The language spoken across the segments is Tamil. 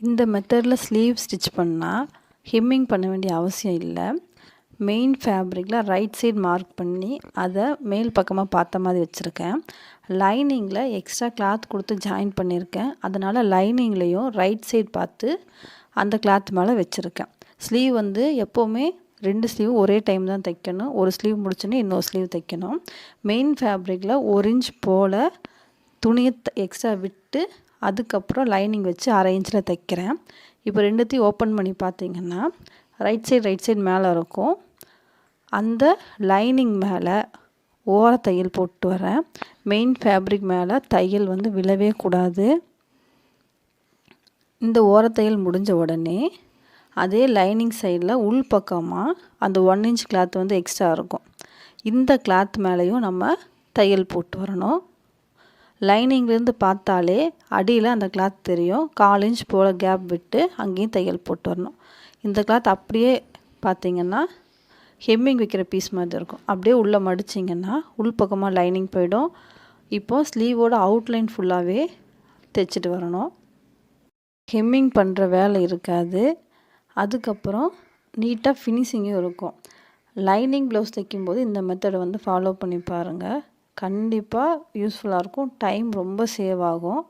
இந்த மெத்தடில் ஸ்லீவ் ஸ்டிச் பண்ணால் ஹெம்மிங் பண்ண வேண்டிய அவசியம் இல்லை. மெயின் ஃபேப்ரிக்கில் ரைட் சைடு மார்க் பண்ணி அதை மேல் பக்கமாக பார்த்த மாதிரி வச்சுருக்கேன். லைனிங்கில் எக்ஸ்ட்ரா கிளாத் கொடுத்து ஜாயின் பண்ணியிருக்கேன். அதனால் லைனிங்லேயும் ரைட் சைடு பார்த்து அந்த கிளாத் மேலே வச்சுருக்கேன். ஸ்லீவ் வந்து எப்போவுமே 2 ஸ்லீவ் ஒரே டைம் தான் தைக்கணும். ஒரு ஸ்லீவ் முடிச்சோன்னே இன்னொரு ஸ்லீவ் தைக்கணும். மெயின் ஃபேப்ரிக்கில் 1 இன்ச் போல் துணியை எக்ஸ்ட்ரா விட்டு அதுக்கப்புறம் லைனிங் வச்சு 1/2 இன்ச்சில் தைக்கிறேன். இப்போ ரெண்டுத்தையும் ஓப்பன் பண்ணி பார்த்தீங்கன்னா ரைட் சைடு மேலே இருக்கும். அந்த லைனிங் மேலே ஓர தையல் போட்டு வரேன். மெயின் ஃபேப்ரிக் மேலே தையல் வந்து விழவே கூடாது. இந்த ஓரத்தையல் முடிஞ்ச உடனே அதே லைனிங் சைடில் உள் பக்கமாக அந்த 1 இன்ச் கிளாத் வந்து எக்ஸ்ட்ரா இருக்கும். இந்த கிளாத் மேலேயும் நம்ம தையல் போட்டு வரணும். லைனிங்லேருந்து பார்த்தாலே அடியில் அந்த கிளாத் தெரியும். 1/4 இன்ச் போல் கேப் விட்டு அங்கேயும் தையல் போட்டு வரணும். இந்த கிளாத் அப்படியே பார்த்திங்கன்னா ஹெம்மிங் வைக்கிற பீஸ் மாதிரி இருக்கும். அப்படியே உள்ளே மடிச்சிங்கன்னா உள் பக்கமாக லைனிங் போயிடும். இப்போது ஸ்லீவோட அவுட்லைன் ஃபுல்லாகவே தைச்சிட்டு வரணும். ஹெம்மிங் பண்ணுற வேலை இருக்காது. அதுக்கப்புறம் நீட்டாக ஃபினிஷிங்கும் இருக்கும். லைனிங் ப்ளவுஸ் தைக்கும்போது இந்த மெத்தடை வந்து ஃபாலோ பண்ணி பாருங்கள். கண்டிப்பாக யூஸ்ஃபுல்லாக இருக்கும். டைம் ரொம்ப சேவ் ஆகும்.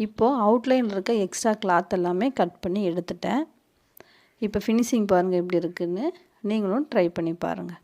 இப்போது அவுட்லைனில் இருக்க எக்ஸ்ட்ரா கிளாத் எல்லாமே கட் பண்ணி எடுத்துட்டேன். இப்போ ஃபினிஷிங் பாருங்கள் எப்படி இருக்குதுன்னு. நீங்களும் ட்ரை பண்ணி பாருங்கள்.